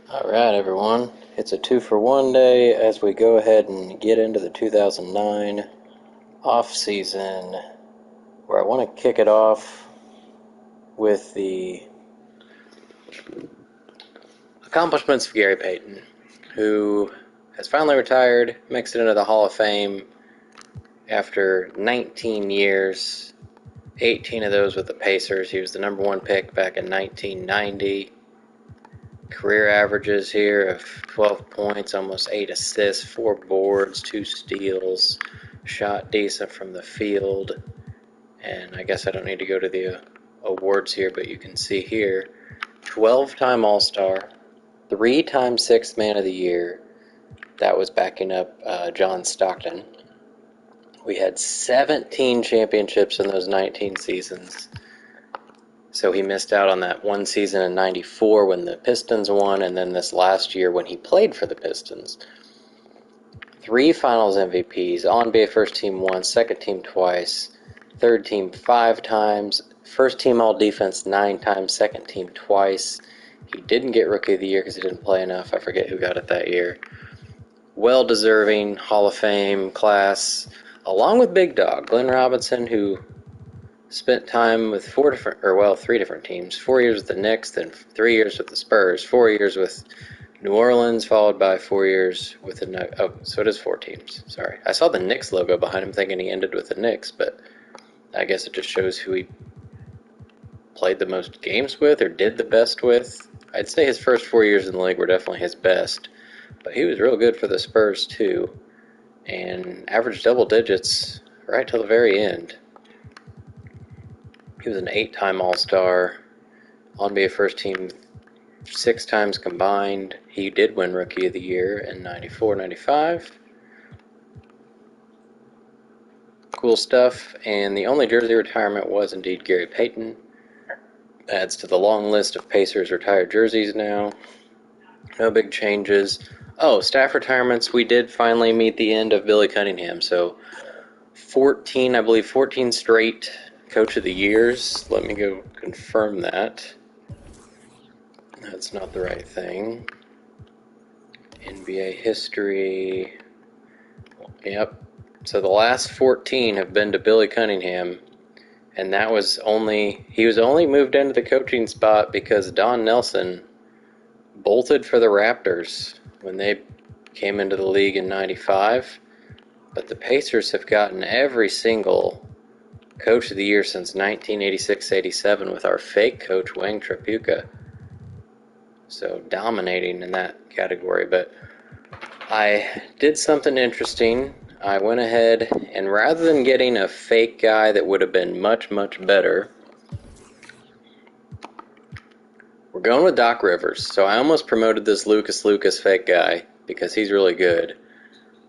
Alright, everyone. It's a 2-for-1 day as we go ahead and get into the 2009 off-season, where I want to kick it off with the accomplishments of Gary Payton, who has finally retired, makes it into the Hall of Fame after 19 years, 18 of those with the Pacers. He was the number one pick back in 1990. Career averages here of 12 points, almost 8 assists, 4 boards, 2 steals, shot decent from the field. And I guess I don't need to go to the awards here, but you can see here 12-time All-Star, 3-time Sixth Man of the Year. That was backing up John Stockton. We had 17 championships in those 19 seasons. So he missed out on that one season in 94 when the Pistons won, and then this last year when he played for the Pistons. 3 Finals MVPs, All-NBA First Team once, Second Team twice, Third Team 5 times, First Team All-Defense 9 times, Second Team twice. He didn't get Rookie of the Year because he didn't play enough. I forget who got it that year. Well-deserving Hall of Fame class, along with Big Dog, Glenn Robinson, who spent time with 3 different teams. 4 years with the Knicks, then 3 years with the Spurs, 4 years with New Orleans, followed by 4 years with the Nuggets. Oh, so it is 4 teams. Sorry. I saw the Knicks logo behind him thinking he ended with the Knicks, but I guess it just shows who he played the most games with or did the best with. I'd say his first 4 years in the league were definitely his best, but he was real good for the Spurs too, and averaged double digits right till the very end. He was an 8-time All-Star, All-NBA First Team 6 times combined. He did win Rookie of the Year in 94, 95. Cool stuff. And the only jersey retirement was indeed Gary Payton. Adds to the long list of Pacers retired jerseys now. No big changes. Oh, staff retirements. We did finally meet the end of Billy Cunningham. So 14 straight Coach of the Years. Let me go confirm that. That's not the right thing. NBA history. Yep. So the last 14 have been to Billy Cunningham, and he was only moved into the coaching spot because Don Nelson bolted for the Raptors when they came into the league in 95. But the Pacers have gotten every single Coach of the Year since 1986-87 with our fake coach, Wang Trapuka. So dominating in that category. But I did something interesting. I went ahead and rather than getting a fake guy that would have been much, much better, we're going with Doc Rivers. So I almost promoted this Lucas fake guy because he's really good.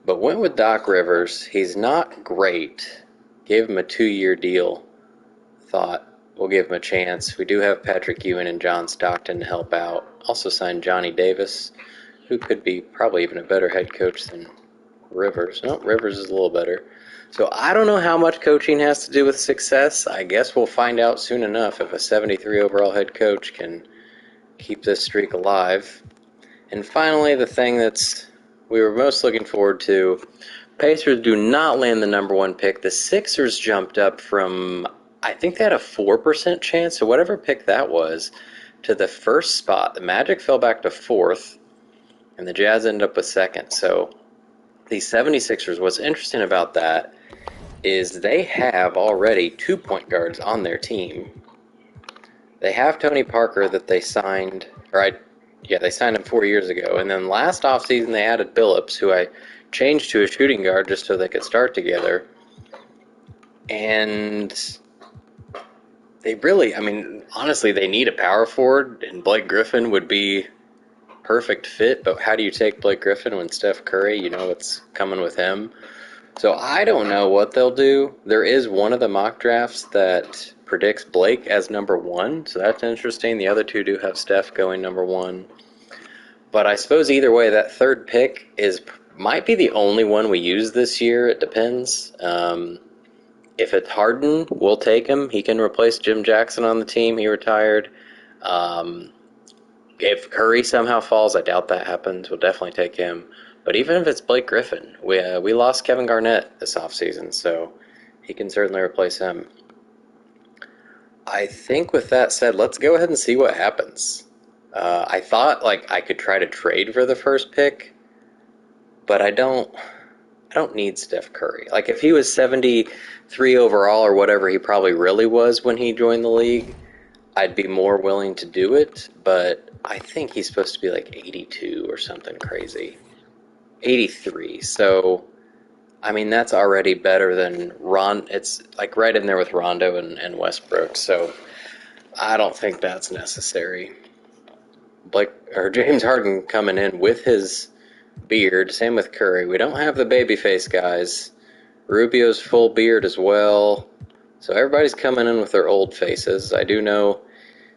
But went with Doc Rivers. He's not great. Gave him a 2-year deal. Thought we'll give him a chance. We do have Patrick Ewing and John Stockton to help out. Also signed Johnny Davis, who could be probably even a better head coach than Rivers. No, Rivers is a little better. So I don't know how much coaching has to do with success. I guess we'll find out soon enough if a 73 overall head coach can keep this streak alive. And finally, the thing we were most looking forward to, Pacers do not land the number 1 pick. The Sixers jumped up from, I think they had a 4% chance, so whatever pick that was, to the first spot. The Magic fell back to 4th, and the Jazz ended up with 2nd. So the 76ers, what's interesting about that is they have already 2 point guards on their team. They have Tony Parker that they signed, they signed him 4 years ago. And then last offseason they added Billups, who I changed to a shooting guard just so they could start together. And they really, honestly, they need a power forward, and Blake Griffin would be perfect fit, but how do you take Blake Griffin when Steph Curry, you know what's coming with him? So I don't know what they'll do. There is one of the mock drafts that predicts Blake as number 1, so that's interesting. The other 2 do have Steph going number 1. But I suppose either way, that 3rd pick might be the only one we use this year. It depends. If it's Harden, we'll take him. He can replace Jim Jackson on the team. He retired. If Curry somehow falls, I doubt that happens. We'll definitely take him. But even if it's Blake Griffin, we lost Kevin Garnett this offseason, so he can certainly replace him. I think with that said, let's go ahead and see what happens. I thought like I could try to trade for the first pick, but I don't need Steph Curry. Like if he was 73 overall or whatever he probably really was when he joined the league, I'd be more willing to do it, but I think he's supposed to be like 82 or something crazy. 83. So, I mean, that's already better than Ron. It's like right in there with Rondo and Westbrook. So, I don't think that's necessary. James Harden coming in with his beard. Same with Curry. We don't have the babyface guys. Rubio's full beard as well. So everybody's coming in with their old faces. I do know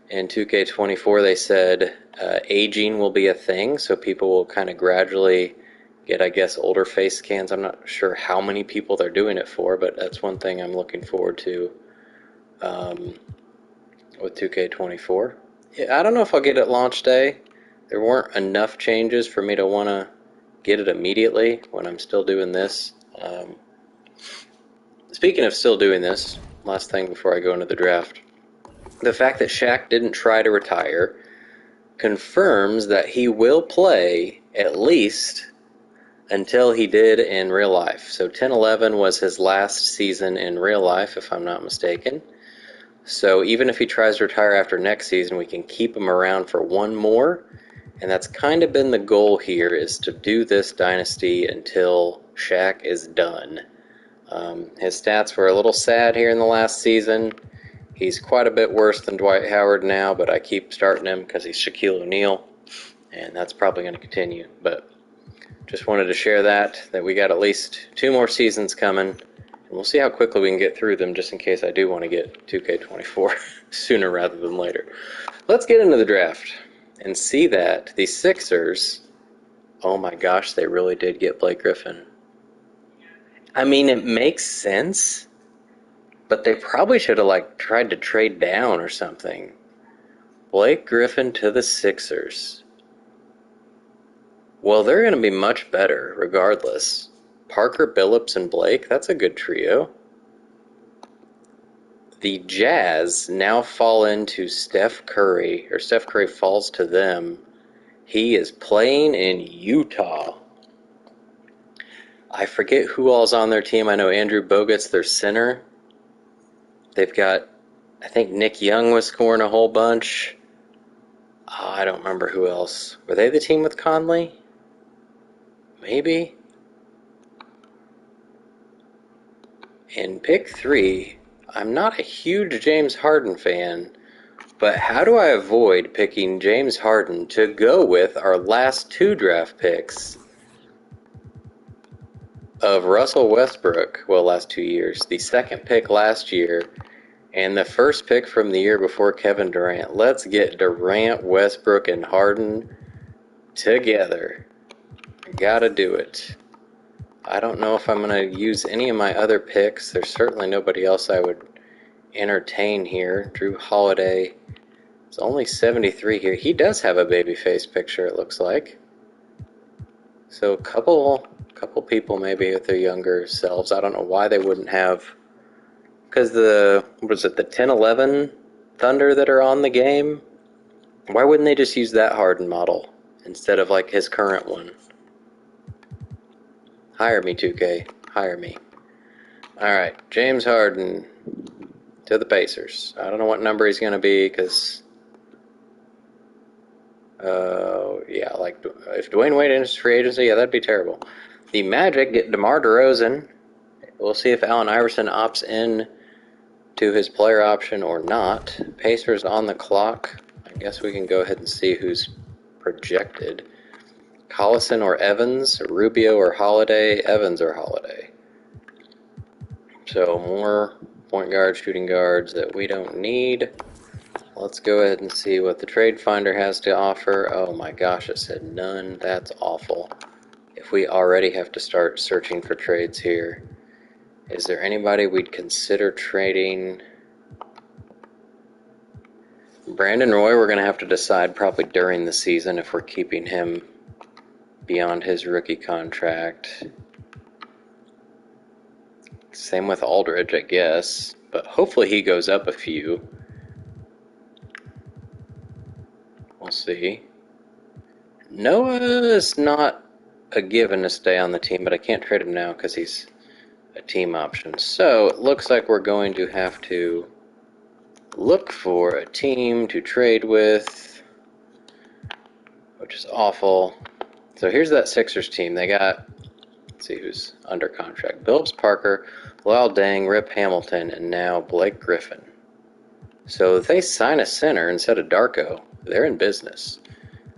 in 2K24 they said aging will be a thing, so people will kind of gradually get, I guess, older face scans. I'm not sure how many people they're doing it for, but that's one thing I'm looking forward to with 2K24. Yeah, I don't know if I'll get it launch day. There weren't enough changes for me to want to get it immediately when I'm still doing this. Speaking of still doing this, last thing before I go into the draft, the fact that Shaq didn't try to retire confirms that he will play at least until he did in real life. So 10-11 was his last season in real life, if I'm not mistaken. So even if he tries to retire after next season, we can keep him around for one more. And that's kind of been the goal here, is to do this dynasty until Shaq is done. His stats were a little sad here in the last season. He's quite a bit worse than Dwight Howard now, but I keep starting him because he's Shaquille O'Neal, and that's probably going to continue. But just wanted to share that we got at least 2 more seasons coming, and we'll see how quickly we can get through them, just in case I do want to get 2K24 sooner rather than later. Let's get into the draft and see that the Sixers, oh my gosh, they really did get Blake Griffin. I mean, it makes sense, but they probably should have tried to trade down or something. Blake Griffin to the Sixers. Well, they're going to be much better regardless. Parker, Billups, and Blake, that's a good trio. The Jazz now fall into Steph Curry, or Steph Curry falls to them. He is playing in Utah. I forget who all's on their team. I know Andrew Bogut's their center. They've got, I think Nick Young was scoring a whole bunch. Oh, I don't remember who else. Were they the team with Conley? Maybe. In pick 3, I'm not a huge James Harden fan, but how do I avoid picking James Harden to go with our last 2 draft picks of Russell Westbrook, well, last 2 years, the second pick last year, and the first pick from the year before Kevin Durant. Let's get Durant, Westbrook, and Harden together. Gotta do it. I don't know if I'm going to use any of my other picks. There's certainly nobody else I would entertain here. Drew Holiday is only 73 here. He does have a babyface picture, it looks like. So a couple people maybe with their younger selves. I don't know why they wouldn't have, because the 10-11 Thunder that are on the game, why wouldn't they just use that Harden model instead of his current one? Hire me, 2K. Hire me. Alright, James Harden to the Pacers. I don't know what number he's going to be, because if Dwayne Wade enters free agency, yeah, that'd be terrible. The Magic get DeMar DeRozan. We'll see if Allen Iverson opts in to his player option or not. Pacers on the clock. I guess we can go ahead and see who's projected. Collison or Evans, Rubio or Holiday, Evans or Holiday. So more point guards, shooting guards that we don't need. Let's go ahead and see what the trade finder has to offer. Oh my gosh, it said none. That's awful. If we already have to start searching for trades here. Is there anybody we'd consider trading? Brandon Roy, we're going to have to decide probably during the season if we're keeping him beyond his rookie contract. Same with Aldridge, I guess, but hopefully he goes up a few. We'll see. Noah is not a given to stay on the team, but I can't trade him now because he's a team option. So it looks like we're going to have to look for a team to trade with, which is awful. So here's that Sixers team. They got, let's see who's under contract. Billups Parker, Lyle Deng, Rip Hamilton, and now Blake Griffin. So if they sign a center instead of Darko, they're in business.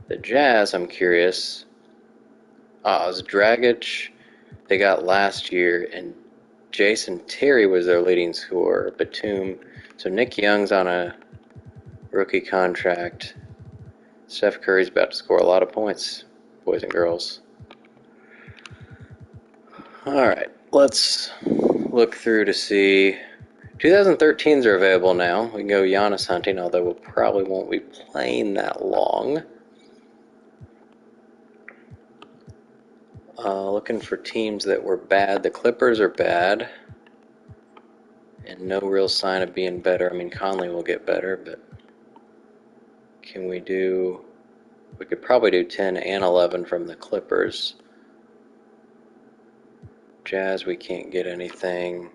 The Jazz, I'm curious. Oz Dragic, they got last year, and Jason Terry was their leading scorer. Batum. So Nick Young's on a rookie contract. Steph Curry's about to score a lot of points, boys and girls. Alright, let's look through to see. 2013s are available now. We can go Giannis hunting, although we probably won't be playing that long. Looking for teams that were bad. The Clippers are bad. And no real sign of being better. I mean, Conley will get better, but can we do... We could probably do 10 and 11 from the Clippers. Jazz, we can't get anything.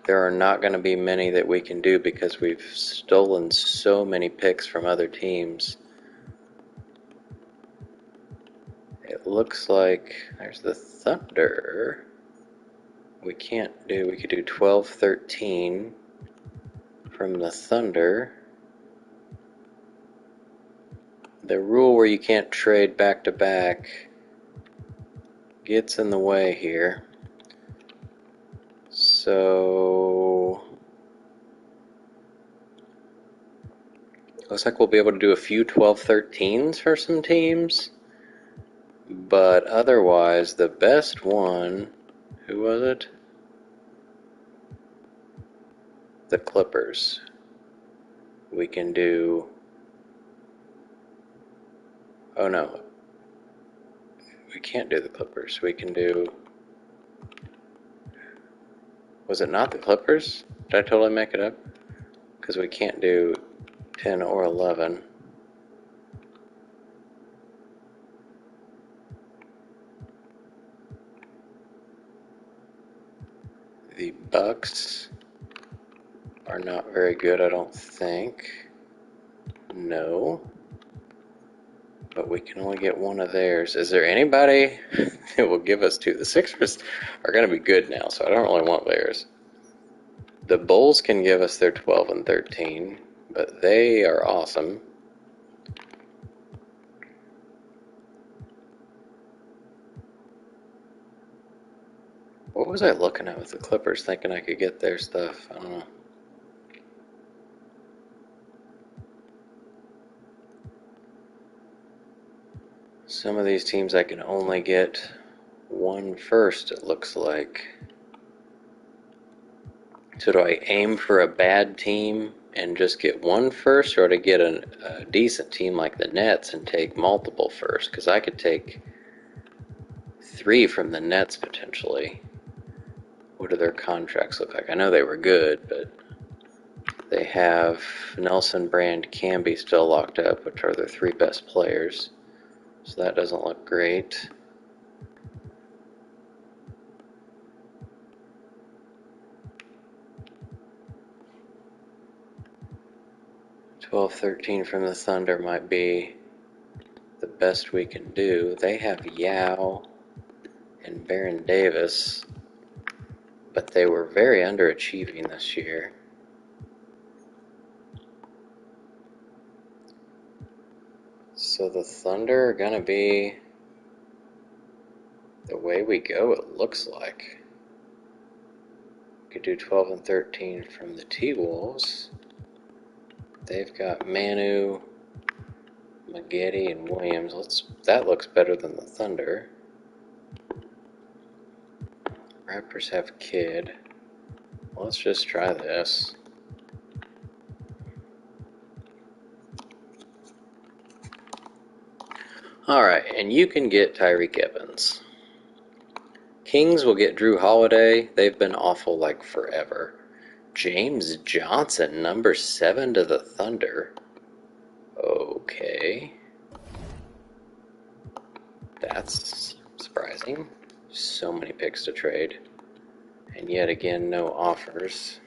There are not going to be many that we can do because we've stolen so many picks from other teams. It looks like there's the Thunder. We can't do, we could do 12, 13 from the Thunder. The rule where you can't trade back to back gets in the way here. So looks like we'll be able to do a few 12-13s for some teams. But otherwise, the best one, who was it? The Clippers. We can do... Oh no. We can't do the Clippers. We can do... Was it not the Clippers? Did I totally make it up? Because we can't do 10 or 11. The Bucks are not very good, I don't think. No. But we can only get one of theirs. Is there anybody that will give us two? The Sixers are going to be good now, so I don't really want theirs. The Bulls can give us their 12 and 13, but they are awesome. What was I looking at with the Clippers thinking I could get their stuff? I don't know. Some of these teams I can only get one first, it looks like. So do I aim for a bad team and just get one first, or to get a decent team like the Nets and take multiple first? Because I could take 3 from the Nets potentially. What do their contracts look like? I know they were good, but they have Nelson, Brand, Camby still locked up, which are their 3 best players. So that doesn't look great. $12, $13 from the Thunder might be the best we can do. They have Yao and Baron Davis, but they were very underachieving this year. So the Thunder are going to be the way we go, it looks like. We could do 12 and 13 from the T-Wolves. They've got Manu, Maggette, and Williams. That looks better than the Thunder. Raptors have Kidd. Let's just try this. Alright, and you can get Tyreek Evans. Kings will get Drew Holiday. They've been awful like forever. James Johnson, number 7 to the Thunder. Okay. That's surprising. So many picks to trade. And yet again, no offers.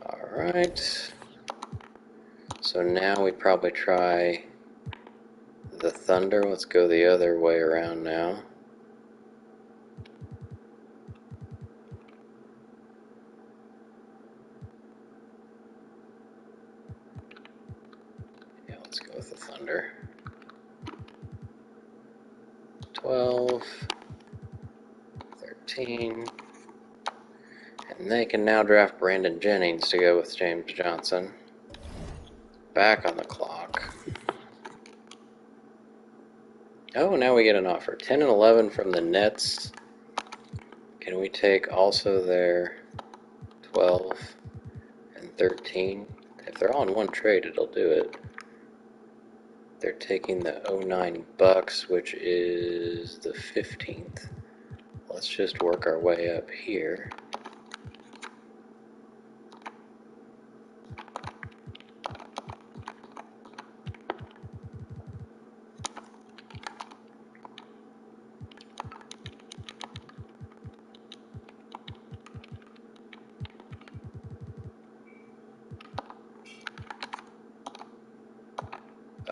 Alright. So now we probably try the Thunder. Let's go the other way around now. Yeah, let's go with the Thunder. 12, 13, and they can now draft Brandon Jennings to go with James Johnson. Back on the clock. Oh, now we get an offer. 10 and 11 from the Nets. Can we take also their 12 and 13? If they're all in one trade, it'll do it. They're taking the 09 Bucks, which is the 15th. Let's just work our way up here.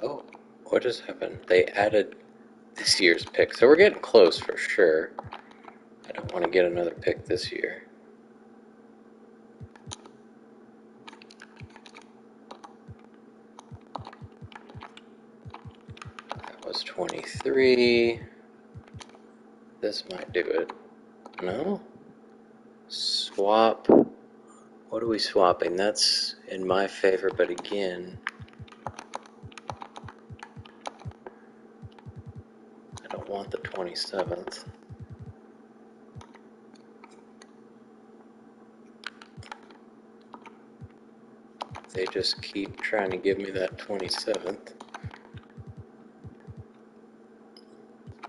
Oh, what just happened? They added this year's pick, so we're getting close for sure. I don't want to get another pick this year. That was 23. This might do it. No? Swap. What are we swapping? That's in my favor, but again, I don't want the 27th. They just keep trying to give me that 27th.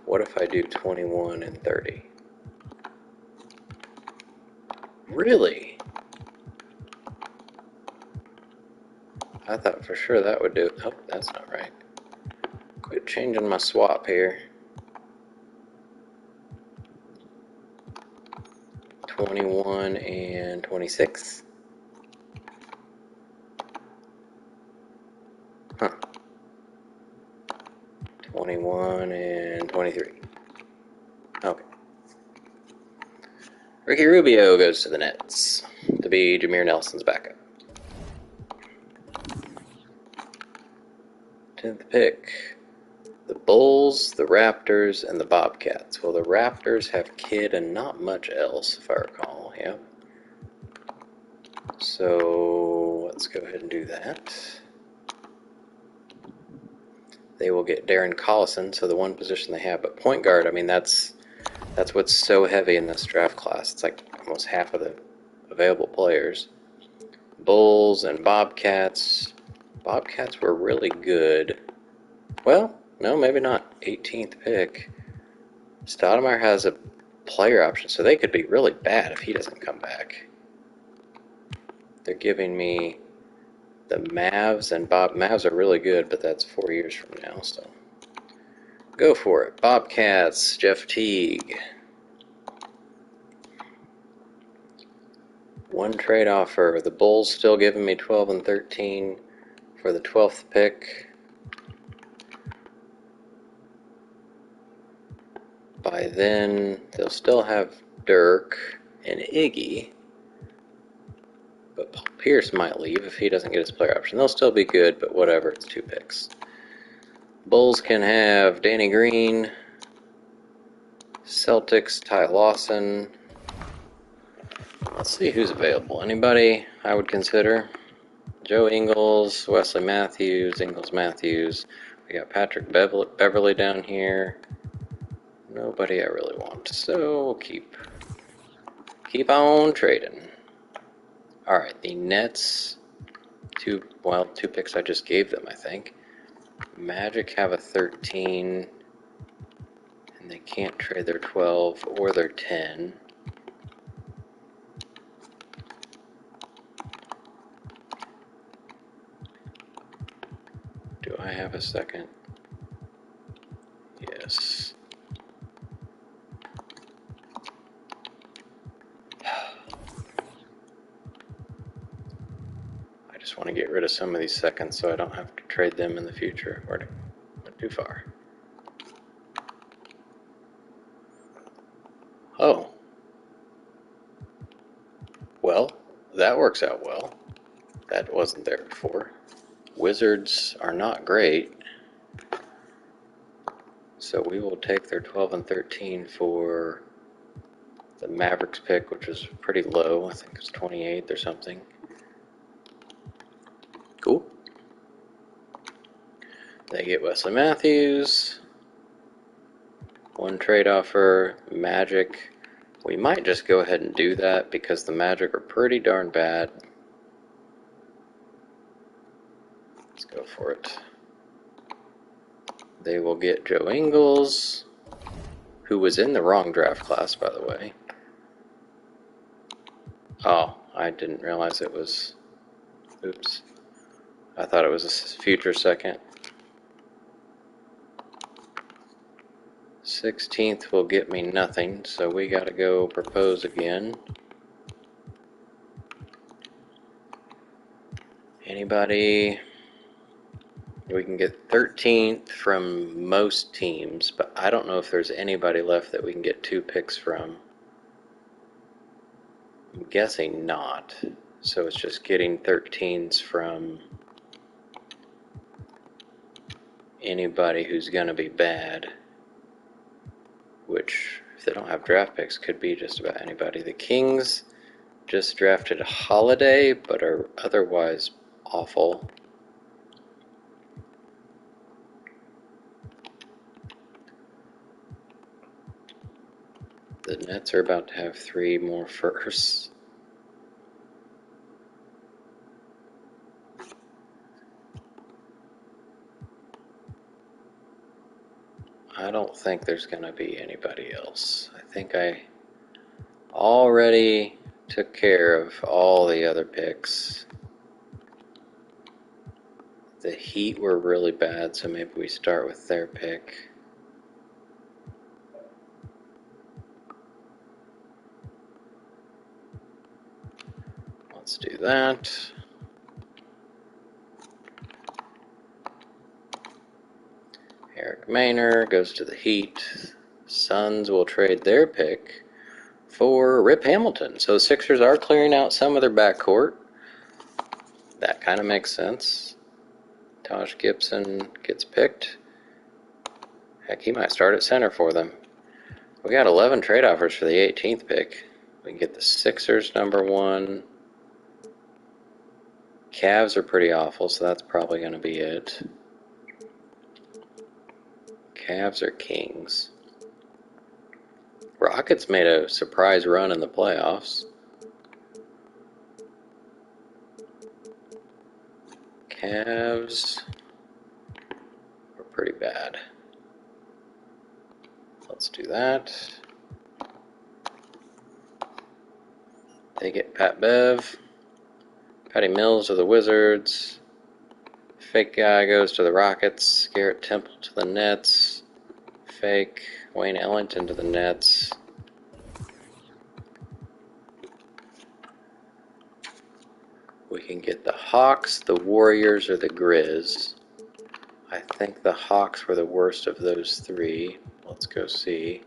What if I do 21 and 30? Really? I thought for sure that would do it. Oh, that's not right. Quit changing my swap here. 21 and 26. Huh. 21 and 23. Okay. Ricky Rubio goes to the Nets to be Jameer Nelson's backup. 10th pick. The Bulls, the Raptors, and the Bobcats. Well, the Raptors have Kidd and not much else, if I recall. Yep. So let's go ahead and do that. They will get Darren Collison, so the one position they have. But point guard, I mean, that's what's so heavy in this draft class. It's like almost half of the available players. Bulls and Bobcats. Bobcats were really good. Well, no, maybe not. 18th pick. Stoudemire has a player option, so they could be really bad if he doesn't come back. They're giving me the Mavs, and Mavs are really good, but that's 4 years from now, so go for it. Bobcats, Jeff Teague. One trade offer. The Bulls still giving me 12 and 13 for the 12th pick. By then, they'll still have Dirk and Iggy. But Paul Pierce might leave if he doesn't get his player option. They'll still be good, but whatever, it's 2 picks. Bulls can have Danny Green, Celtics, Ty Lawson. Let's see who's available. Anybody I would consider? Joe Ingles, Wesley Matthews, Ingles-Matthews. We got Patrick Beverly down here. Nobody I really want, so we'll keep on trading. Alright, the Nets two picks I just gave them, I think. Magic have a 13, and they can't trade their 12 or their 10. Do I have a second? Yes. I just want to get rid of some of these seconds so I don't have to trade them in the future, or not too far. Oh. Well, that works out well. That wasn't there before. Wizards are not great, so we will take their 12 and 13 for the Mavericks pick, which was pretty low. I think it's 28th or something. Cool. They get Wesley Matthews. One trade offer, Magic. We might just go ahead and do that because the Magic are pretty darn bad. Let's go for it. They will get Joe Ingles, who was in the wrong draft class, by the way. Oh, I didn't realize it was... Oops. I thought it was a future second. 16th will get me nothing, so we gotta go propose again. Anybody? We can get 13th from most teams, but I don't know if there's anybody left that we can get 2 picks from. I'm guessing not. So it's just getting 13s from anybody who's gonna be bad. Which, if they don't have draft picks, could be just about anybody. The Kings just drafted Holiday, but are otherwise awful. The Nets are about to have 3 more firsts. I don't think there's going to be anybody else. I think I already took care of all the other picks. The Heat were really bad, so maybe we start with their pick. Let's do that. Eric Maynor goes to the Heat. Suns will trade their pick for Rip Hamilton. So the Sixers are clearing out some of their backcourt. That kind of makes sense. Taj Gibson gets picked. Heck, he might start at center for them. We got 11 trade offers for the 18th pick. We can get the Sixers number 1. Cavs are pretty awful, so that's probably going to be it. Cavs or Kings. Rockets made a surprise run in the playoffs. Cavs were pretty bad. Let's do that. They get Pat Bev. Patty Mills to the Wizards. Fake guy goes to the Rockets. Garrett Temple to the Nets. Fake Wayne Ellington to the Nets. We can get the Hawks, the Warriors, or the Grizz. I think the Hawks were the worst of those 3. Let's go see.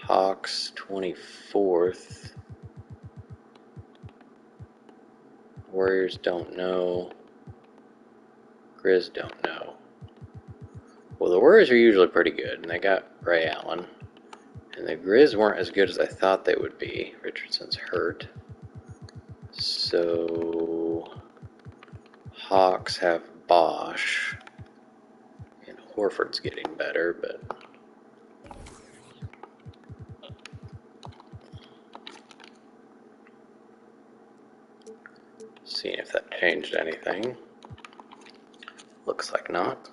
Hawks 24th. Warriors don't know. Grizz don't know. Well, the Warriors are usually pretty good, and they got Ray Allen. And the Grizz weren't as good as I thought they would be. Richardson's hurt. So, Hawks have Bosch. And Horford's getting better, but... Seeing if that changed anything. Looks like not.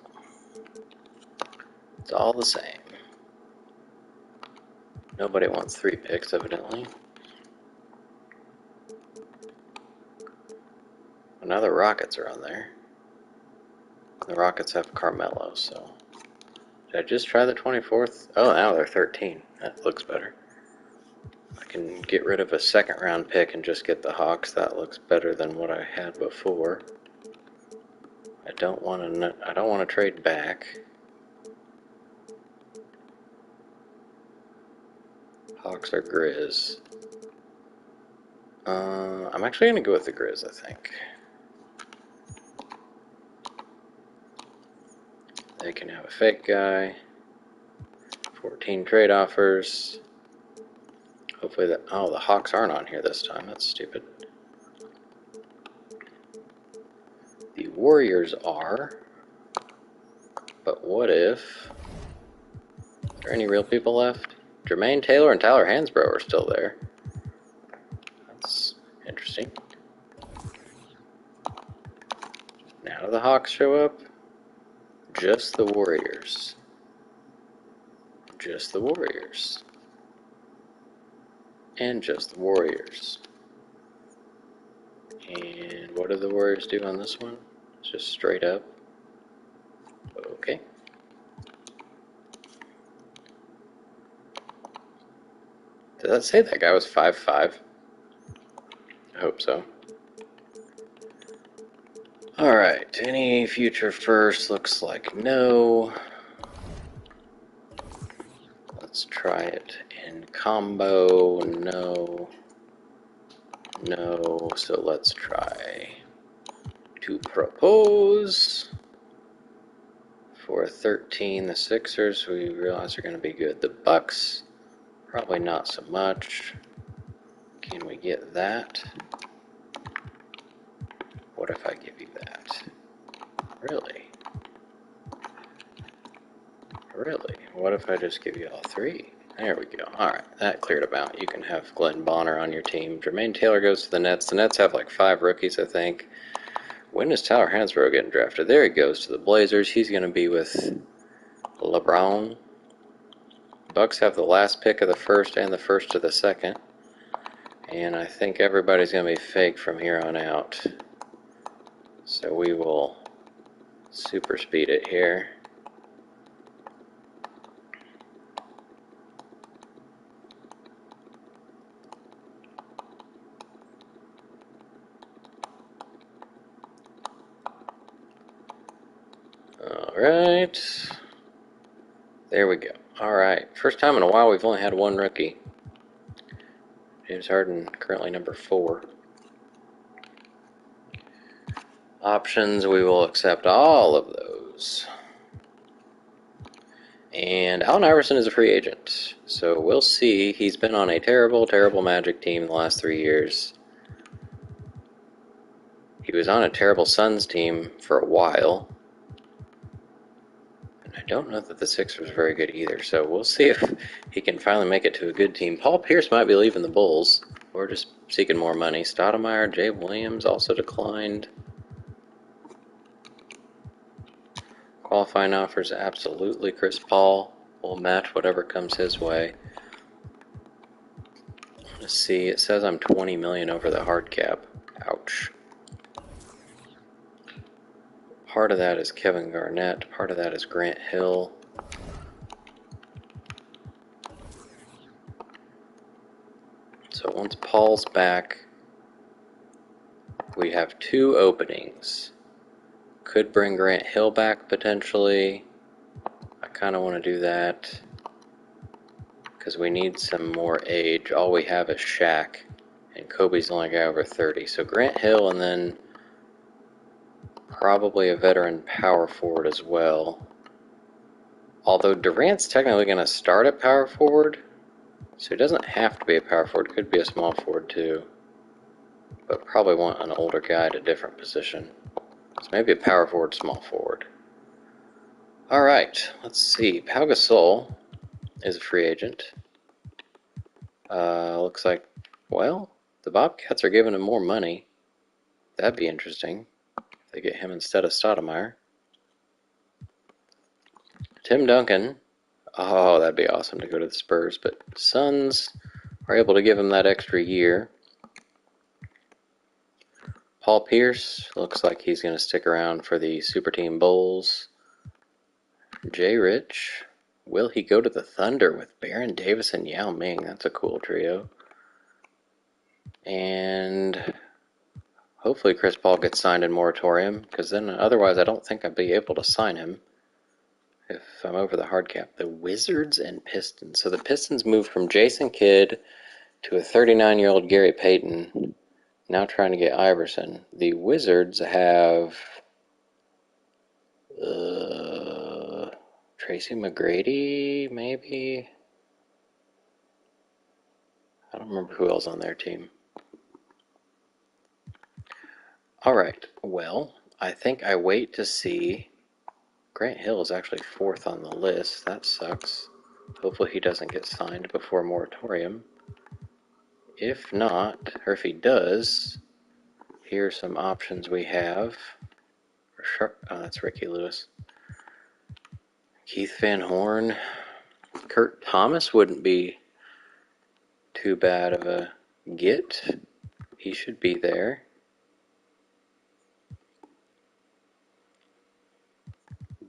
It's all the same. Nobody wants 3 picks, evidently. Well, now the Rockets are on there. The Rockets have Carmelo, so... Did I just try the 24th? Oh, now they're 13. That looks better. I can get rid of a second round pick and just get the Hawks. That looks better than what I had before. I don't want to trade back. Hawks or Grizz. I'm actually going to go with the Grizz, I think. They can have a fake guy. 14 trade offers. Hopefully that... Oh, the Hawks aren't on here this time. That's stupid. The Warriors are. But what if... Are there any real people left? Jermaine Taylor and Tyler Hansbrough are still there. That's interesting. Now do the Hawks show up? Just the Warriors. Just the Warriors. And just the Warriors. And what do the Warriors do on this one? It's just straight up. Okay. Did that say that guy was 5'5"? I hope so. Alright, any future first? Looks like no. Let's try it in combo. No. No. So let's try to propose. For 13, the Sixers, we realize are going to be good. The Bucks, probably not so much. Can we get that? What if I give you that? Really? Really? What if I just give you all 3? There we go. Alright, that cleared them out. You can have Glenn Bonner on your team. Jermaine Taylor goes to the Nets. The Nets have like 5 rookies, I think. When is Tyler Hansbrough getting drafted? There he goes to the Blazers. He's going to be with LeBron. Bucks have the last pick of the first and the first of the second. And I think everybody's going to be fake from here on out. So we will super speed it here. Alright. There we go. Alright. First time in a while we've only had 1 rookie. James Harden, currently number 4. Options, we will accept all of those. And Allen Iverson is a free agent. So we'll see. He's been on a terrible, terrible Magic team the last 3 years. He was on a terrible Suns team for a while. And I don't know that the Sixers are very good either. So we'll see if he can finally make it to a good team. Paul Pierce might be leaving the Bulls. Or just seeking more money. Stoudemire, Jay Williams also declined. Qualifying offers, absolutely. Chris Paul will match whatever comes his way. Let's see, it says I'm $20 million over the hard cap. Ouch. Part of that is Kevin Garnett. Part of that is Grant Hill. So once Paul's back, we have 2 openings. Could bring Grant Hill back potentially. I kind of want to do that because we need some more age. All we have is Shaq, and Kobe's the only guy over 30. So Grant Hill, and then probably a veteran power forward as well. Although Durant's technically going to start at power forward, so he doesn't have to be a power forward. Could be a small forward too, but probably want an older guy at a different position. So maybe a power forward, small forward. Alright, let's see. Pau Gasol is a free agent. Looks like, well, the Bobcats are giving him more money. That'd be interesting. If they get him instead of Stoudemire. Tim Duncan. Oh, that'd be awesome to go to the Spurs, but Suns are able to give him that extra year. Paul Pierce looks like he's going to stick around for the Super Team Bulls. Jay Rich, will he go to the Thunder with Baron Davis and Yao Ming? That's a cool trio. And hopefully Chris Paul gets signed in moratorium, because then otherwise I don't think I'd be able to sign him if I'm over the hard cap. The Wizards and Pistons. So the Pistons moved from Jason Kidd to a 39-year-old Gary Payton, now trying to get Iverson. The Wizards have Tracy McGrady, maybe? I don't remember who else on their team. Alright, well, I think I wait to see. Grant Hill is actually 4th on the list. That sucks. Hopefully he doesn't get signed before moratorium. If not, or if he does, here are some options we have. Oh, that's Ricky Lewis. Keith Van Horn. Kurt Thomas wouldn't be too bad of a get. He should be there.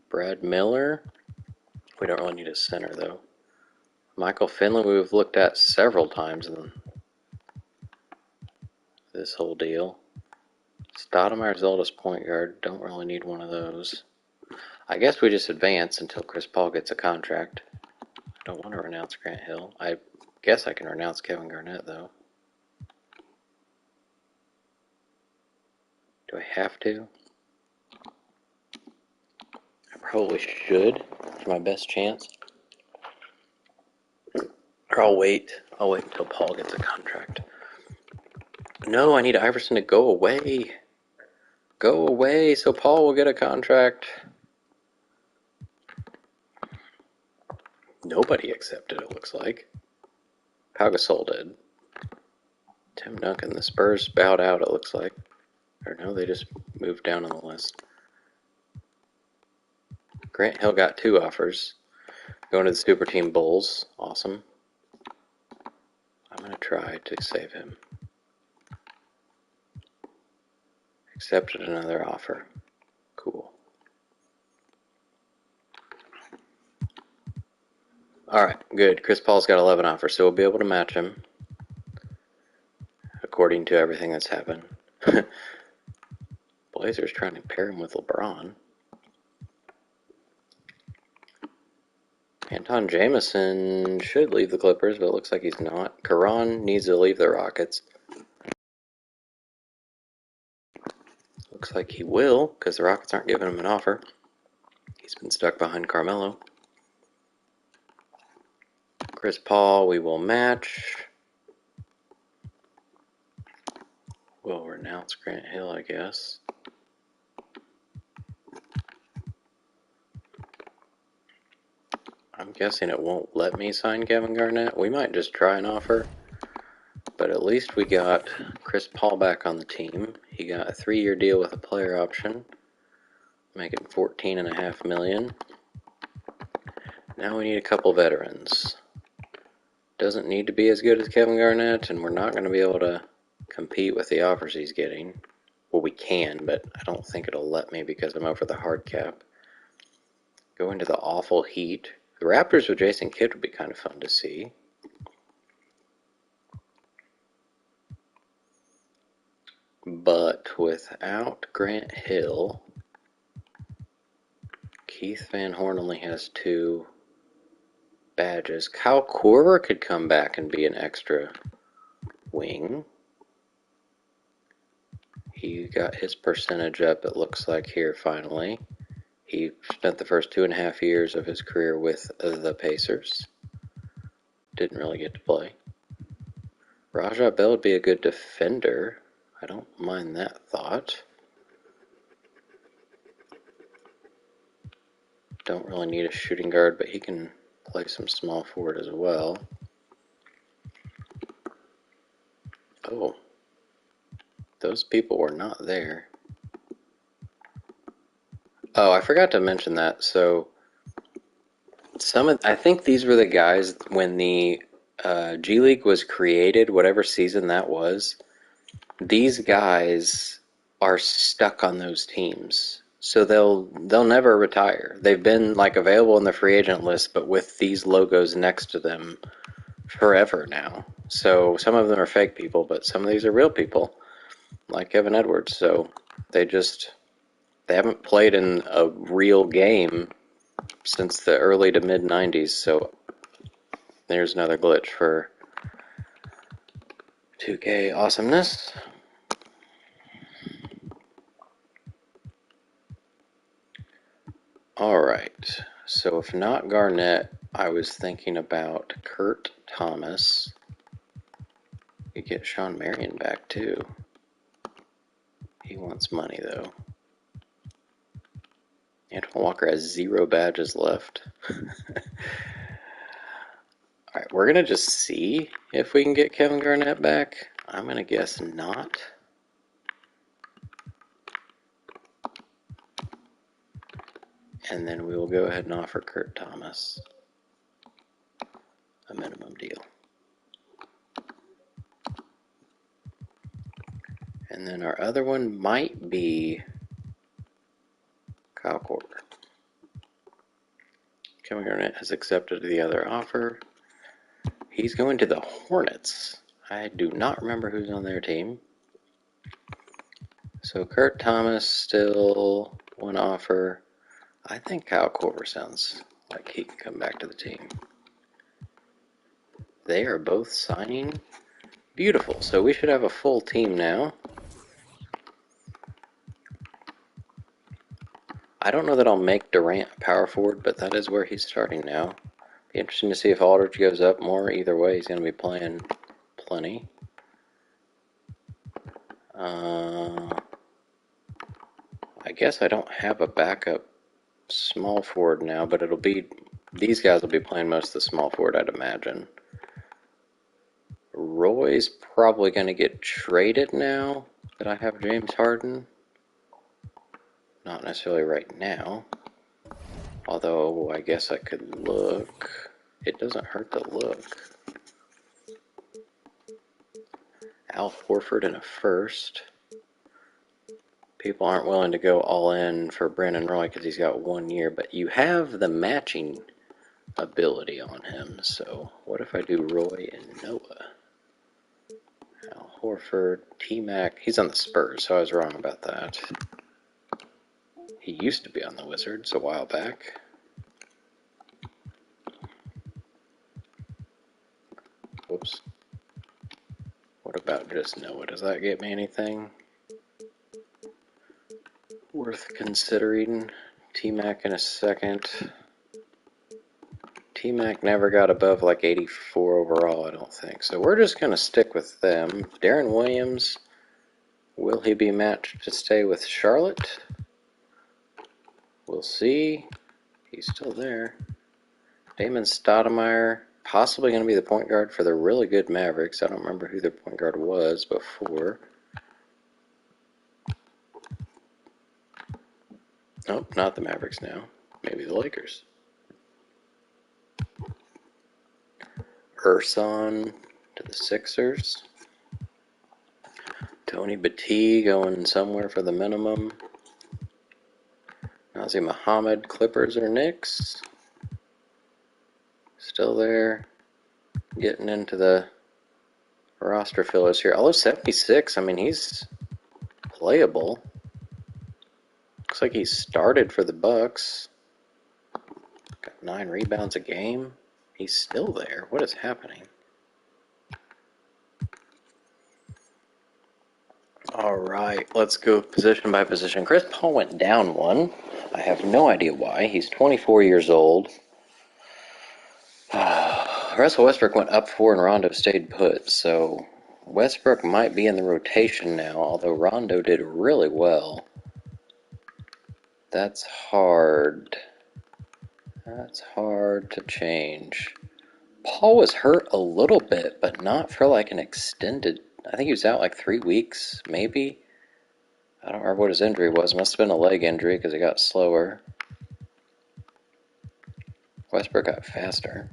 Brad Miller. We don't really need a center, though. Michael Finley, we've looked at several times in this whole deal. Stoudemire's oldest point guard. Don't really need one of those. I guess we just advance until Chris Paul gets a contract. I don't want to renounce Grant Hill. I guess I can renounce Kevin Garnett, though. Do I have to? I probably should for my best chance. Or I'll wait. I'll wait until Paul gets a contract. No, I need Iverson to go away. Go away so Paul will get a contract. Nobody accepted, it looks like. Pau Gasol did. Tim Duncan, the Spurs bowed out, it looks like. Or no, they just moved down on the list. Grant Hill got 2 offers. Going to the Super Team Bulls. Awesome. I'm going to try to save him. Accepted another offer. Cool. Alright, good. Chris Paul's got 11 offers, so we'll be able to match him. According to everything that's happened. Blazers trying to pair him with LeBron. Anton Jamison should leave the Clippers, but it looks like he's not. Caron needs to leave the Rockets. Looks like he will, because the Rockets aren't giving him an offer. He's been stuck behind Carmelo. Chris Paul, we will match. We'll renounce Grant Hill, I guess. I'm guessing it won't let me sign Kevin Garnett. We might just try an offer. But at least we got Chris Paul back on the team. He got a 3-year deal with a player option, making $14.5 million. Now we need a couple veterans. Doesn't need to be as good as Kevin Garnett, and we're not going to be able to compete with the offers he's getting. Well, we can, but I don't think it'll let me because I'm over the hard cap. Go into the awful Heat. The Raptors with Jason Kidd would be kind of fun to see. But without Grant Hill, Keith Van Horn only has 2 badges. Kyle Korver could come back and be an extra wing. He got his percentage up, it looks like, here finally. He spent the first 2.5 years of his career with the Pacers. Didn't really get to play. Raja Bell would be a good defender. I don't mind that thought. Don't really need a shooting guard, but he can play some small forward as well. Oh. those people were not there. Oh, I forgot to mention that. So I think these were the guys when the G League was created, whatever season that was. These guys are stuck on those teams, so they'll never retire. They've been like available in the free agent list, but with these logos next to them forever now. So some of them are fake people, but some of these are real people, like Kevin Edwards. So they haven't played in a real game since the early to mid 90s. So there's another glitch for 2K awesomeness. Alright, so if not Garnett, I was thinking about Kurt Thomas. You get Sean Marion back too. He wants money though. Antoine Walker has 0 badges left. Alright, we're gonna just see if we can get Kevin Garnett back. I'm gonna guess not. And then we will go ahead and offer Kurt Thomas a minimum deal. And then our other one might be Kyle Korver. Kevin Garnett has accepted the other offer. He's going to the Hornets. I do not remember who's on their team. So Kurt Thomas still one offer. I think Kyle Korver sounds like he can come back to the team. They are both signing. Beautiful. So we should have a full team now. I don't know that I'll make Durant power forward, but that is where he's starting now. Be interesting to see if Aldridge goes up more. Either way, he's going to be playing plenty. I guess I don't have a backup small forward now, but these guys will be playing most of the small forward, I'd imagine. Roy's probably going to get traded now that I have James Harden. Not necessarily right now. Although, I guess I could look. It doesn't hurt to look. Al Horford in a first. People aren't willing to go all in for Brandon Roy because he's got 1 year, but you have the matching ability on him. So what if I do Roy and Noah? Al Horford, T-Mac. He's on the Spurs, so I was wrong about that. He used to be on the Wizards a while back. Whoops. What about just Noah? Does that get me anything worth considering? T-Mac in a second. T-Mac never got above like 84 overall, I don't think. So we're just going to stick with them. Darren Williams, will he be matched to stay with Charlotte? We'll see. He's still there. Damon Stoudemire, possibly going to be the point guard for the really good Mavericks. I don't remember who their point guard was before. Nope, not the Mavericks now. Maybe the Lakers. Urson to the Sixers. Tony Battie going somewhere for the minimum. Nazir Muhammad, Clippers or Knicks. Still there. Getting into the roster fillers here. Although 76, I mean, he's playable. Looks like he started for the Bucks. Got 9 rebounds a game. He's still there. What is happening? All right, let's go position by position. Chris Paul went down 1. I have no idea why. He's 24 years old. Russell Westbrook went up 4 and Rondo stayed put, so Westbrook might be in the rotation now, although Rondo did really well. That's hard. That's hard to change. Paul was hurt a little bit, but not for like an extended I think he was out like 3 weeks, maybe. I don't remember what his injury was. Must have been a leg injury because he got slower. Westbrook got faster.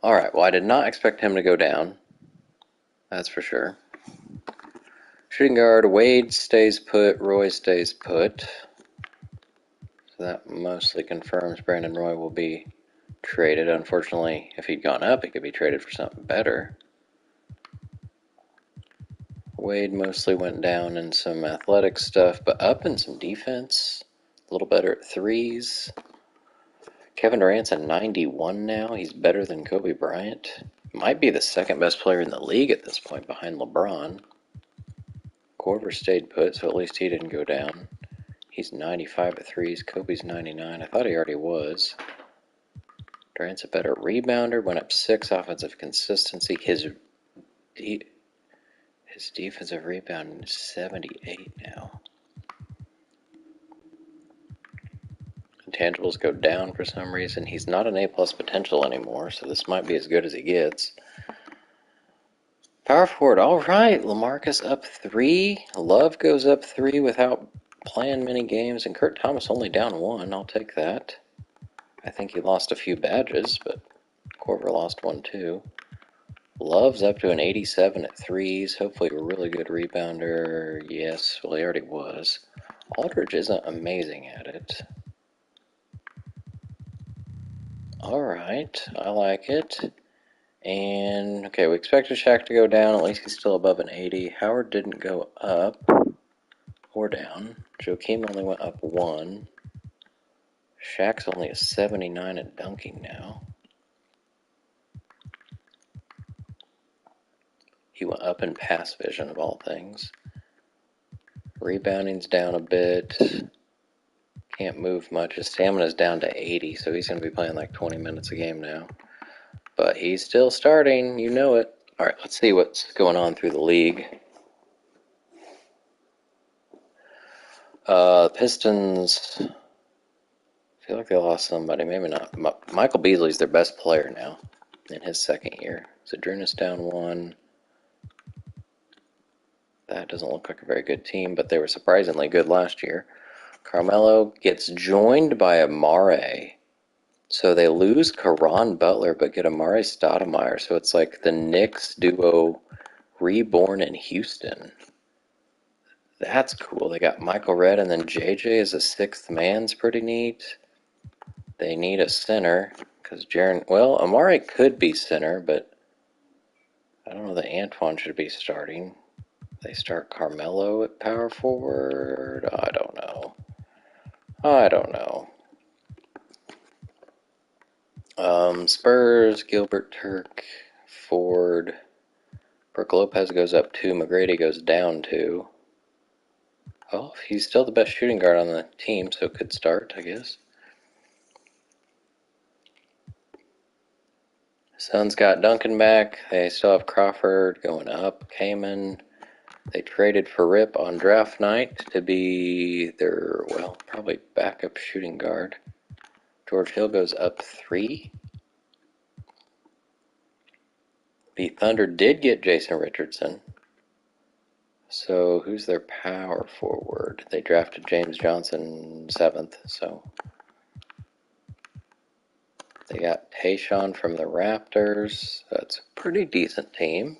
Alright, well, I did not expect him to go down. That's for sure. Shooting guard, Wade stays put, Roy stays put. So that mostly confirms Brandon Roy will be traded. Unfortunately, if he'd gone up, he could be traded for something better. Wade mostly went down in some athletic stuff, but up in some defense. A little better at threes. Kevin Durant's a 91 now. He's better than Kobe Bryant. Might be the second best player in the league at this point behind LeBron. Korver stayed put, so at least he didn't go down. He's 95 at threes. Kobe's 99. I thought he already was. Durant's a better rebounder. Went up 6 offensive consistency. His defensive rebound is 78 now. Intangibles go down for some reason. He's not an A-plus potential anymore, so this might be as good as he gets. Power forward, all right. LaMarcus up 3. Love goes up 3 without playing many games, and Kurt Thomas only down 1. I'll take that. I think he lost a few badges, but Korver lost 1 too. Love's up to an 87 at threes. Hopefully a really good rebounder. Yes, well, he already was. Aldridge isn't amazing at it. All right, I like it. And, okay, we expected Shaq to go down. At least he's still above an 80. Howard didn't go up or down. Joakim only went up 1. Shaq's only a 79 at dunking now. He went up in pass vision, of all things. Rebounding's down a bit. Can't move much. His stamina's down to 80, so he's going to be playing like 20 minutes a game now. But he's still starting. You know it. All right, let's see what's going on through the league. Pistons, I feel like they lost somebody. Maybe not. Michael Beasley's their best player now in his second year. Zadrunas down 1. That doesn't look like a very good team, but they were surprisingly good last year. Carmelo gets joined by Amare. So they lose Caron Butler, but get Amare Stoudemire. So it's like the Knicks duo reborn in Houston. That's cool. They got Michael Redd, and then JJ as a 6th man's pretty neat. They need a center, because Amare could be center, but I don't know that Antoine should be starting. They start Carmelo at power forward? I don't know. Spurs, Gilbert, Turk, Ford. Brook Lopez goes up 2. McGrady goes down 2. Oh, he's still the best shooting guard on the team, so could start, I guess. Suns got Duncan back. They still have Crawford going up. Kaman. They traded for Rip on draft night to be their, probably backup shooting guard. George Hill goes up 3. The Thunder did get Jason Richardson. So who's their power forward? They drafted James Johnson 7th, so they got Tayshaun from the Raptors. That's a pretty decent team.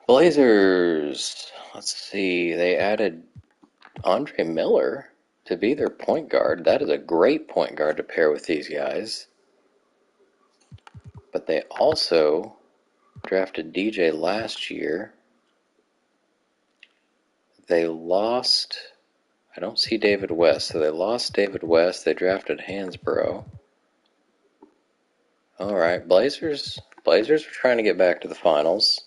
Blazers, let's see, they added Andre Miller to be their point guard. That is a great point guard to pair with these guys. But they also drafted DJ last year. They lost, I don't see David West, so they lost David West. They drafted Hansbrough. All right, Blazers are trying to get back to the finals.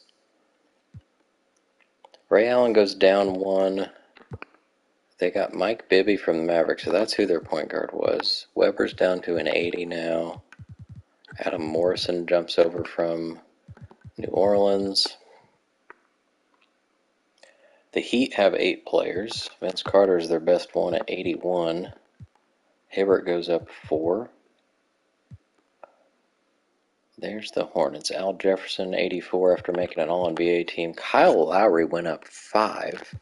Ray Allen goes down 1. They got Mike Bibby from the Mavericks, so that's who their point guard was. Weber's down to an 80 now. Adam Morrison jumps over from New Orleans. The Heat have 8 players. Vince Carter is their best one at 81. Hibbert goes up 4. There's the Hornets. Al Jefferson, 84, after making an All-NBA team. Kyle Lowry went up 5.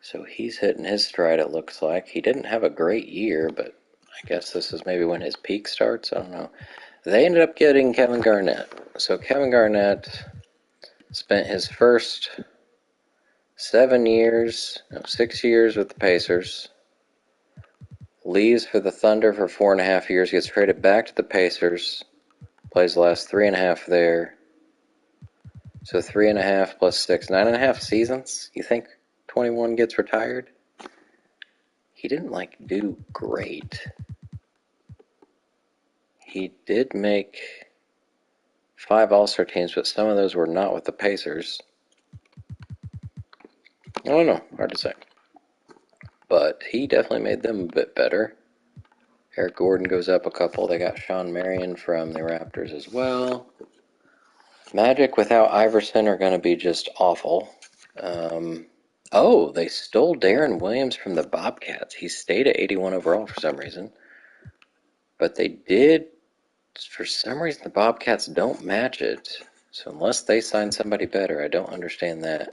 So he's hitting his stride, it looks like. He didn't have a great year, but I guess this is maybe when his peak starts. I don't know. They ended up getting Kevin Garnett. So Kevin Garnett spent his first 6 years with the Pacers. Leaves for the Thunder for 4.5 years. Gets traded back to the Pacers. Plays the last 3.5 there. So 3.5 plus 6, 9.5 seasons. You think 21 gets retired? He didn't do great. He did make 5 All-Star teams, but some of those were not with the Pacers. I don't know, hard to say. But he definitely made them a bit better. Eric Gordon goes up a couple. They got Sean Marion from the Raptors as well. Magic without Iverson are going to be just awful. They stole Darren Williams from the Bobcats. He stayed at 81 overall for some reason. But they did, for some reason, the Bobcats don't match it. So unless they sign somebody better, I don't understand that.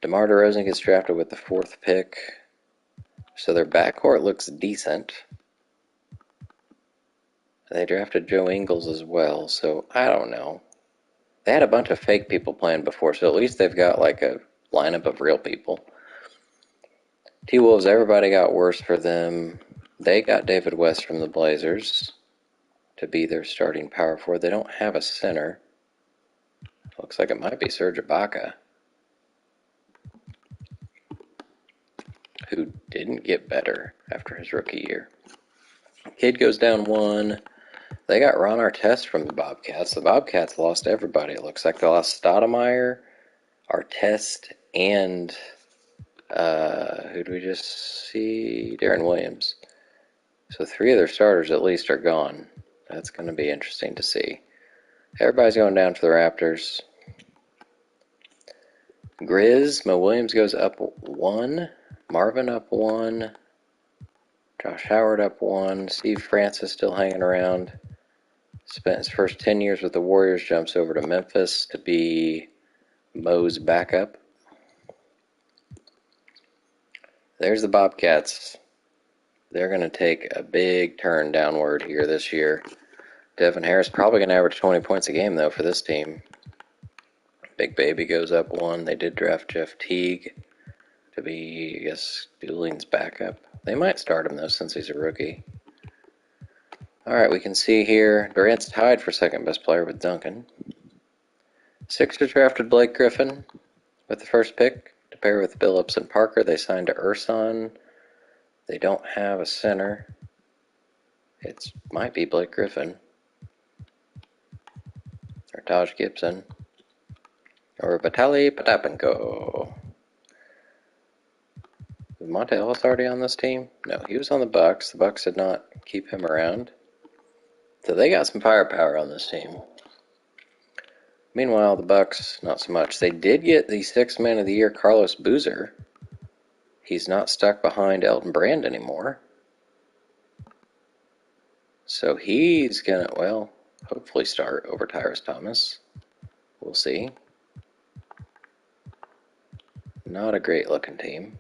DeMar DeRozan gets drafted with the 4th pick. So their backcourt looks decent. They drafted Joe Ingles as well, so I don't know. They had a bunch of fake people playing before, so at least they've got a lineup of real people. T-Wolves, everybody got worse for them. They got David West from the Blazers to be their starting power forward. They don't have a center. Looks like it might be Serge Ibaka, who didn't get better after his rookie year. Kid goes down 1. They got Ron Artest from the Bobcats. The Bobcats lost everybody. It looks like they lost Stoudemire, Artest, and who do we just see? Darren Williams. So 3 of their starters at least are gone. That's going to be interesting to see. Everybody's going down for the Raptors. Grizz, Mo Williams goes up 1. Marvin up 1. Josh Howard up 1. Steve Francis still hanging around. Spent his first 10 years with the Warriors, jumps over to Memphis to be Mo's backup. There's the Bobcats. They're going to take a big turn downward here this year. Devin Harris probably going to average 20 points a game, though, for this team. Big Baby goes up 1. They did draft Jeff Teague to be, I guess, Dooling's backup. They might start him, though, since he's a rookie. All right, we can see here Durant's tied for second best player with Duncan. Sixers drafted Blake Griffin with the first pick to pair with Billups and Parker. They signed to Ersan. They don't have a center. It might be Blake Griffin or Taj Gibson or Vitaly Potapenko. Was Monte Ellis already on this team? No, he was on the Bucks. The Bucks did not keep him around. So they got some firepower on this team. Meanwhile, the Bucks, not so much. They did get the 6th man of the year, Carlos Boozer. He's not stuck behind Elton Brand anymore. So he's going to, hopefully start over Tyrese Thomas. We'll see. Not a great looking team.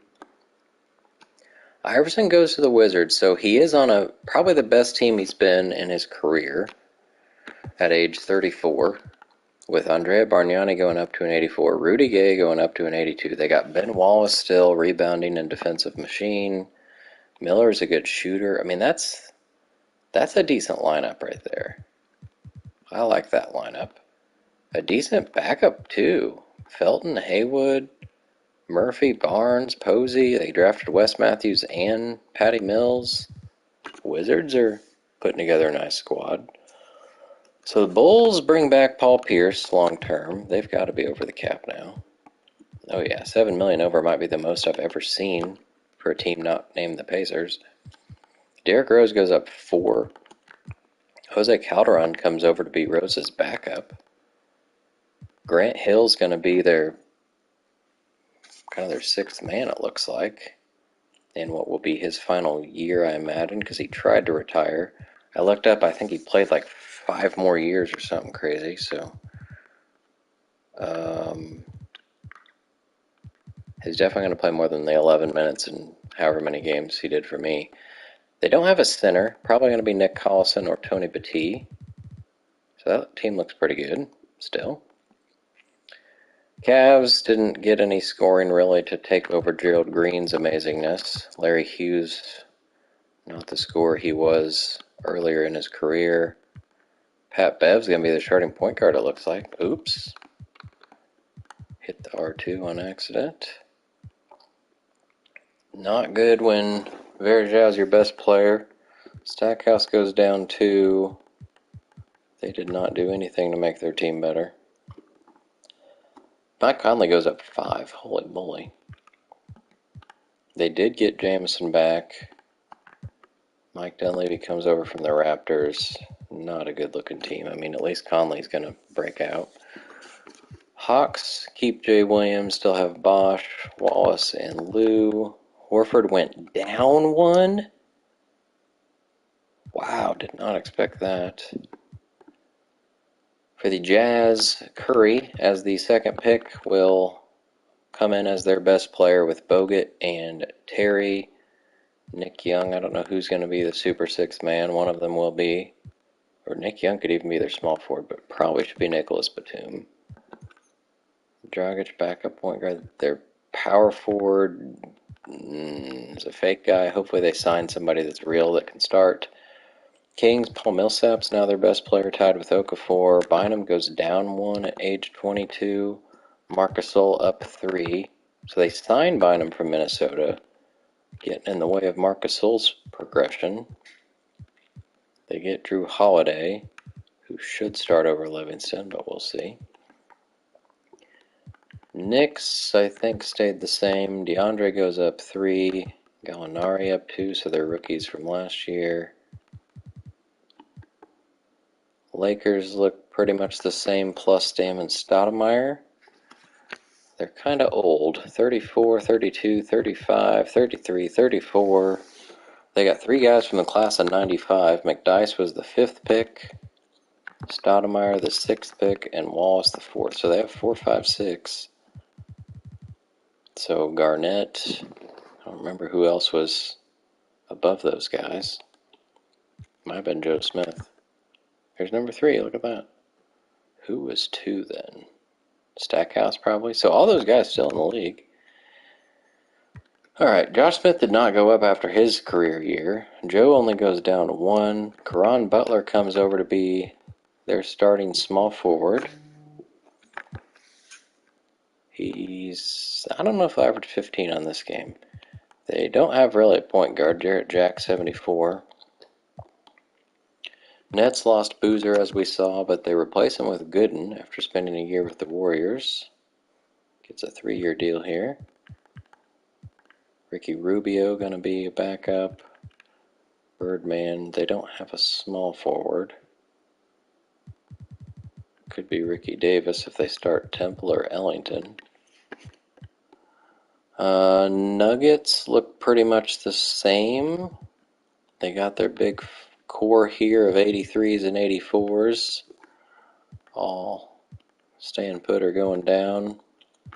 Iverson goes to the Wizards, so he is on probably the best team he's been in his career at age 34, with Andrea Bargnani going up to an 84, Rudy Gay going up to an 82. They got Ben Wallace still rebounding and defensive machine. Miller's a good shooter. I mean, that's a decent lineup right there. I like that lineup. A decent backup, too. Felton, Haywood, Murphy, Barnes, Posey. They drafted Wes Matthews and Patty Mills. Wizards are putting together a nice squad. So the Bulls bring back Paul Pierce long term. They've got to be over the cap now. Oh yeah, $7 million over might be the most I've ever seen for a team not named the Pacers. Derrick Rose goes up 4. Jose Calderon comes over to be Rose's backup. Grant Hill's going to be their 6th man, it looks like, in what will be his final year, I imagine, because he tried to retire. I looked up, I think he played 5 more years or something crazy. So he's definitely going to play more than the 11 minutes and however many games he did for me. They don't have a center. Probably going to be Nick Collison or Tony Battie. So that team looks pretty good still. Cavs didn't get any scoring really to take over Gerald Green's amazingness. Larry Hughes, not the scorer he was earlier in his career. Pat Bev's going to be the starting point guard, it looks like. Oops. Hit the R2 on accident. Not good when Varejão's your best player. Stackhouse goes down 2. They did not do anything to make their team better. Mike Conley goes up 5. Holy moly. They did get Jameson back. Mike Dunleavy comes over from the Raptors. Not a good-looking team. I mean, at least Conley's going to break out. Hawks keep Jay Williams, still have Bosch, Wallace, and Lou. Horford went down 1. Wow, did not expect that. For the Jazz, Curry, as the second pick, will come in as their best player with Bogut and Terry. Nick Young, I don't know who's going to be the Super Six man. One of them will be. Or Nick Young could even be their small forward, but probably should be Nicholas Batum. Dragic, backup point guard. Their power forward is a fake guy. Hopefully they sign somebody that's real that can start. Kings, Paul Millsap's now their best player, tied with Okafor. Bynum goes down 1 at age 22. Marc Gasol up 3. So they signed Bynum from Minnesota, getting in the way of Marc Gasol's progression. They get Drew Holiday, who should start over Livingston, but we'll see. Knicks, I think, stayed the same. DeAndre goes up 3. Gallinari up 2, so they're rookies from last year. Lakers look pretty much the same plus Stam and Stoudemire. They're kind of old. 34, 32, 35, 33, 34. They got 3 guys from the class of 95. McDyess was the 5th pick. Stoudemire the 6th pick. And Wallace the 4th. So they have 4, 5, 6. So Garnett. I don't remember who else was above those guys. Might have been Joe Smith. Here's number 3. Look at that. Who was 2 then? Stackhouse probably. So all those guys still in the league. All right, Josh Smith did not go up after his career year. Joe only goes down 1. Caron Butler comes over to be their starting small forward. I don't know if he'll average 15 on this game. They don't have really a point guard. Jarrett Jack, 74. Nets lost Boozer, as we saw, but they replace him with Gooden after spending a year with the Warriors. Gets a 3-year deal here. Ricky Rubio going to be a backup. Birdman, they don't have a small forward. Could be Ricky Davis if they start Temple or Ellington. Nuggets look pretty much the same. They got their big core here of 83s and 84s. All staying put or going down.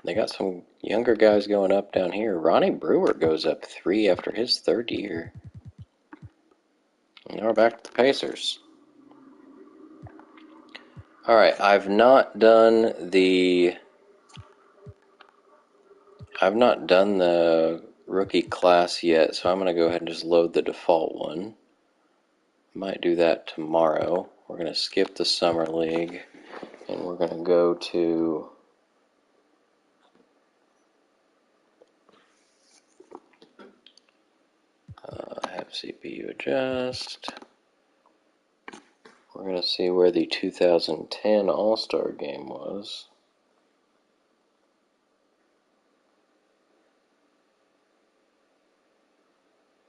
They got some younger guys going up down here. Ronnie Brewer goes up 3 after his 3rd year. And now we're back to the Pacers. All right, I've not done the rookie class yet, so I'm going to go ahead and just load the default one. Might do that tomorrow. We're going to skip the Summer League, and we're going to go to have CPU adjust. We're going to see where the 2010 All-Star Game was.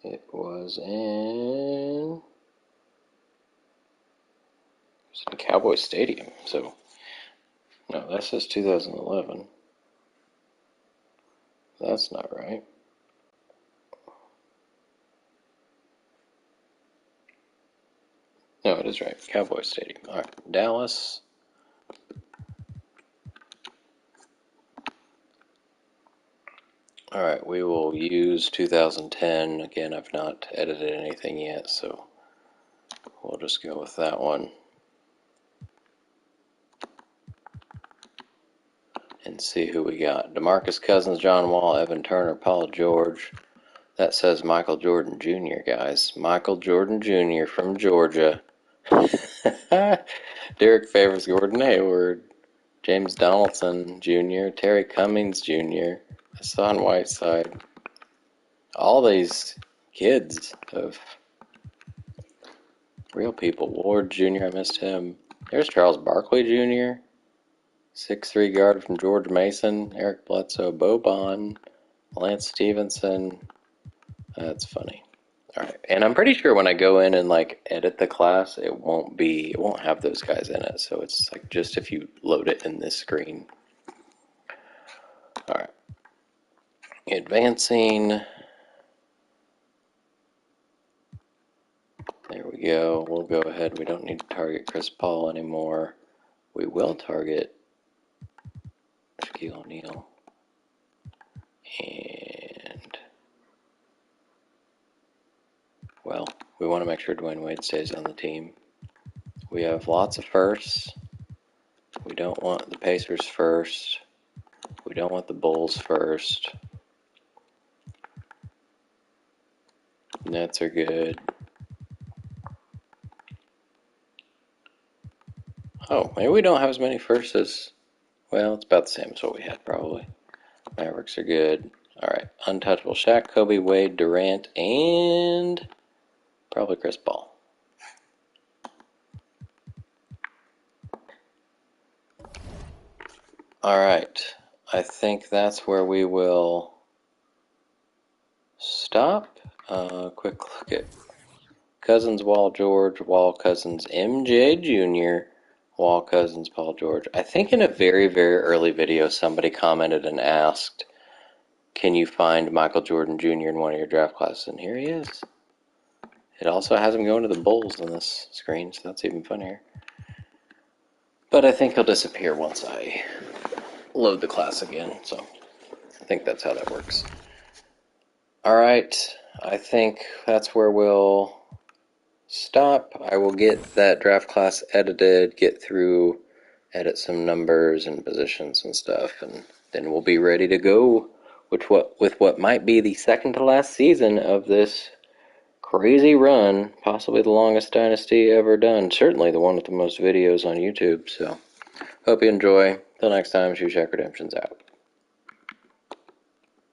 It was in Cowboy Stadium, so no, that says 2011. That's not right. No, it is right. Cowboys Stadium. All right, Dallas. All right, we will use 2010. Again, I've not edited anything yet, so we'll just go with that one. And see who we got. DeMarcus Cousins, John Wall, Evan Turner, Paul George. That says Michael Jordan Jr., guys. Michael Jordan Jr. from Georgia. Derek Favors, Gordon Hayward, James Donaldson Jr., Terry Cummings Jr., Hassan Whiteside. All these kids of real people. Ward Jr., I missed him. There's Charles Barkley Jr., 6'3" guard from George Mason, Eric Bledsoe, Boban, Lance Stevenson. That's funny. All right, and I'm pretty sure when I go in and like edit the class, it won't have those guys in it. So it's like just if you load it in this screen. All right, advancing. There we go. We'll go ahead. We don't need to target Chris Paul anymore. We will target Shaquille O'Neal. And, well, we want to make sure Dwayne Wade stays on the team. We have lots of firsts. We don't want the Pacers first. We don't want the Bulls first. Nets are good. Oh, maybe we don't have as many firsts as... Well, it's about the same as what we had, probably. Mavericks are good. All right, untouchable Shaq, Kobe, Wade, Durant, and probably Chris Paul. All right, I think that's where we will stop. Quick look at Cousins, Wall, George, Wall, Cousins, MJ Jr., Wall, Cousins, Paul George. I think in a very, very early video, somebody commented and asked, can you find Michael Jordan Jr. in one of your draft classes? And here he is. It also has him going to the Bulls on this screen, so that's even funnier. But I think he'll disappear once I load the class again, so I think that's how that works. All right, I think that's where we'll stop. I will get that draft class edited, get through, edit some numbers and positions and stuff, and then we'll be ready to go with what might be the second to last season of this crazy run, possibly the longest dynasty ever done. Certainly the one with the most videos on YouTube. So, hope you enjoy. Till next time, Shoe Shack Redemption's out.